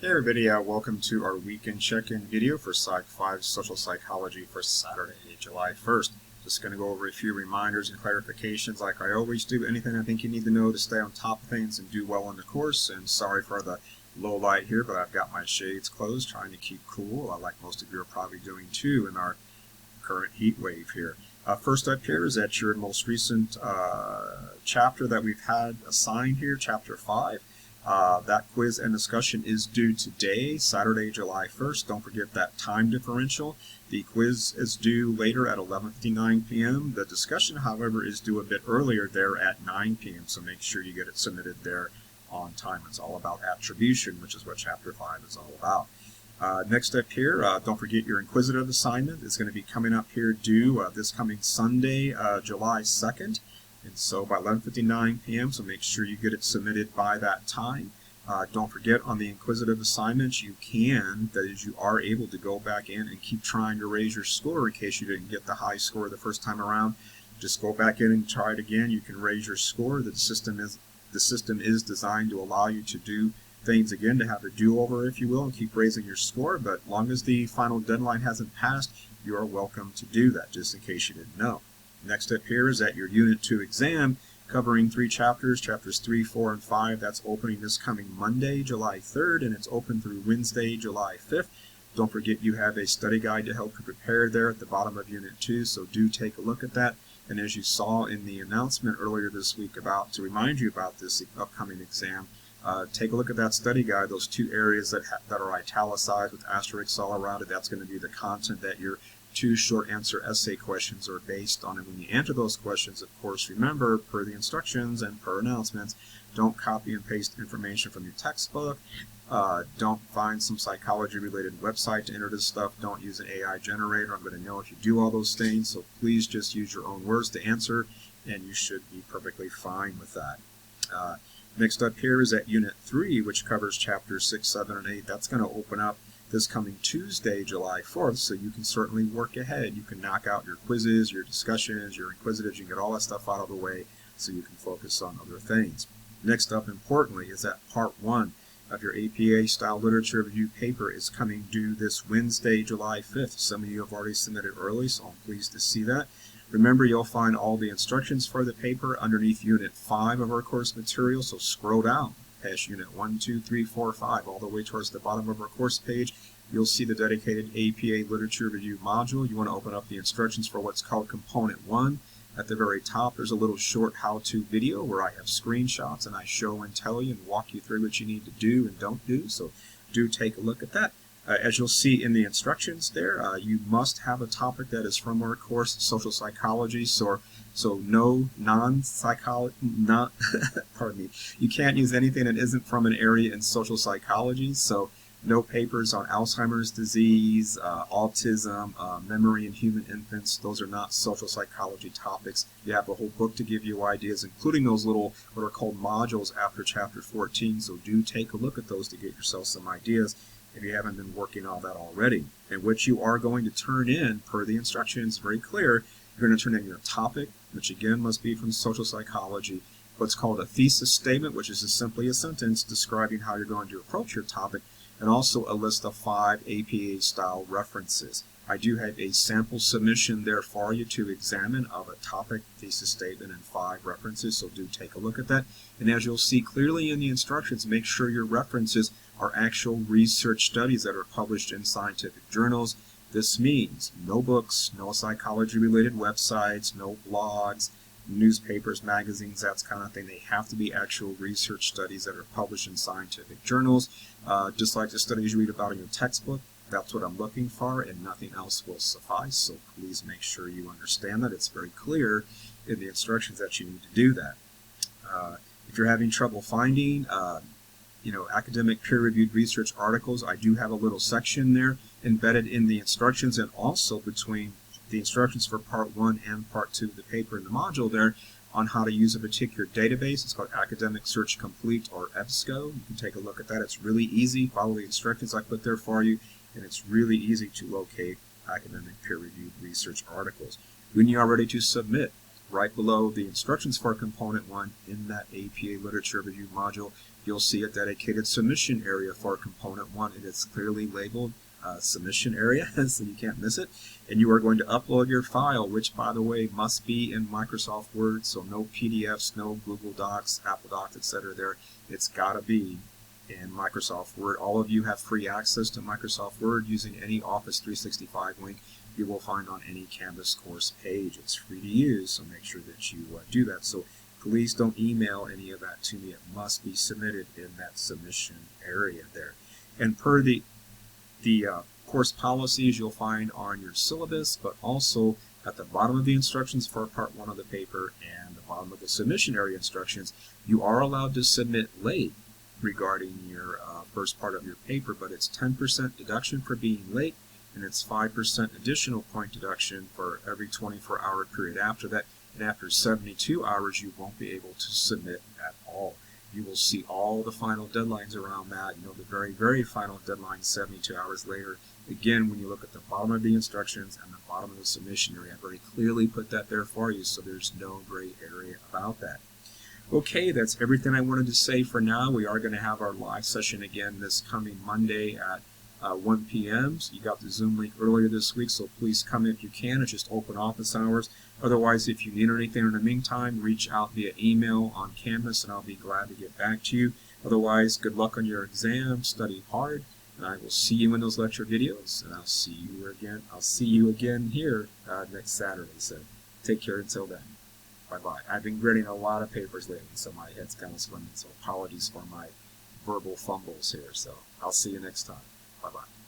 Hey everybody, welcome to our weekend check-in video for PSY-5 Social Psychology for Saturday, July 1st. Just going to go over a few reminders and clarifications like I always do. Anything I think you need to know to stay on top of things and do well in the course. And sorry for the low light here, but I've got my shades closed, trying to keep cool, like most of you are probably doing too in our current heat wave here. First up here is at your most recent chapter that we've had assigned here, Chapter 5. That quiz and discussion is due today, Saturday, July 1st. Don't forget that time differential. The quiz is due later at 11:59 p.m. The discussion, however, is due a bit earlier there at 9 p.m., so make sure you get it submitted there on time. It's all about attribution, which is what Chapter 5 is all about. Next up here, don't forget your inquisitive assignment is going to be coming up here due this coming Sunday, July 2nd. And so by 11:59 p.m., so make sure you get it submitted by that time. Don't forget on the inquisitive assignments, you are able to go back in and keep trying to raise your score in case you didn't get the high score the first time around. Just go back in and try it again. You can raise your score. The system is designed to allow you to do things again, to have a do-over, if you will, and keep raising your score. But as long as the final deadline hasn't passed, you are welcome to do that, just in case you didn't know. Next up here is at your Unit 2 exam, covering 3 chapters, chapters 3, 4, and 5. That's opening this coming Monday, July 3rd, and it's open through Wednesday, July 5th. Don't forget you have a study guide to help you prepare there at the bottom of Unit 2, so do take a look at that. And as you saw in the announcement earlier this week to remind you about this upcoming exam, take a look at that study guide. Those 2 areas that are italicized with asterisks all around it, that's going to be the content that your 2 short answer essay questions are based on. And when you answer those questions, of course, remember, per the instructions and per announcements, don't copy and paste information from your textbook. Don't find some psychology-related website to enter this stuff. Don't use an AI generator. I'm going to know if you do all those things, so please just use your own words to answer, and you should be perfectly fine with that. Next up here is at Unit 3, which covers Chapters 6, 7, and 8. That's going to open up this coming Tuesday, July 4th, so you can certainly work ahead. You can knock out your quizzes, your discussions, your inquisitives. You can get all that stuff out of the way so you can focus on other things. Next up, importantly, is that Part 1 of your APA-style literature review paper is coming due this Wednesday, July 5th. Some of you have already submitted early, so I'm pleased to see that. Remember, you'll find all the instructions for the paper underneath Unit 5 of our course material, so scroll down past Unit 1, 2, 3, 4, 5, all the way towards the bottom of our course page. You'll see the dedicated APA Literature Review module. You want to open up the instructions for what's called Component 1. At the very top, there's a little short how-to video where I have screenshots and I show and tell you and walk you through what you need to do and don't do, so do take a look at that. As you'll see in the instructions there, you must have a topic that is from our course, Social Psychology, so no non-psychology, pardon me, you can't use anything that isn't from an area in social psychology, so no papers on Alzheimer's disease, autism, memory in human infants. Those are not social psychology topics. You have a whole book to give you ideas, including those little, what are called modules after Chapter 14, so do take a look at those to get yourself some ideas if you haven't been working on that already. And what you are going to turn in, per the instructions, very clear, you're going to turn in your topic, which again must be from social psychology, what's called a thesis statement, which is just simply a sentence describing how you're going to approach your topic, and also a list of 5 APA-style references. I do have a sample submission there for you to examine of a topic, thesis statement, and 5 references, so do take a look at that. And as you'll see clearly in the instructions, make sure your references are actual research studies that are published in scientific journals. This means no books, no psychology-related websites, no blogs, newspapers, magazines, that kind of thing. They have to be actual research studies that are published in scientific journals. Just like the studies you read about in your textbook, that's what I'm looking for, and nothing else will suffice. So please make sure you understand that. It's very clear in the instructions that you need to do that. If you're having trouble finding academic peer-reviewed research articles, I do have a little section there embedded in the instructions, and also between the instructions for Part 1 and Part 2 of the paper in the module there on how to use a particular database. It's called Academic Search Complete, or EBSCO. You can take a look at that. It's really easy. Follow the instructions I put there for you, and it's really easy to locate academic peer-reviewed research articles. When you are ready to submit, right below the instructions for Component 1 in that APA Literature Review module, you'll see a dedicated submission area for component 1. It is clearly labeled submission area, so you can't miss it. And you are going to upload your file, which, by the way, must be in Microsoft Word, so no PDFs, no Google Docs, Apple Docs, etc. there. It's got to be in Microsoft Word. All of you have free access to Microsoft Word using any Office 365 link you will find on any Canvas course page. It's free to use, so make sure that you do that. So please don't email any of that to me. It must be submitted in that submission area there. And per the course policies you'll find on your syllabus, but also at the bottom of the instructions for Part 1 of the paper and the bottom of the submission area instructions, you are allowed to submit late regarding your first part of your paper, but it's 10% deduction for being late, and it's 5% additional point deduction for every 24-hour period after that. And after 72 hours, you won't be able to submit at all. You will see all the final deadlines around that. You know, the very, very final deadline 72 hours later. Again, when you look at the bottom of the instructions and the bottom of the submission area, I've very clearly put that there for you, so there's no gray area about that. Okay, that's everything I wanted to say for now. We are going to have our live session again this coming Monday at 1 p.m. So you got the Zoom link earlier this week, so please come if you can. It's just open office hours. Otherwise, if you need anything in the meantime, reach out via email on Canvas, and I'll be glad to get back to you. Otherwise, good luck on your exam. Study hard, and I will see you in those lecture videos. And I'll see you again here next Saturday. So take care until then. Bye-bye. I've been grading a lot of papers lately, so my head's kind of swimming. So apologies for my verbal fumbles here. So I'll see you next time. Bye-bye.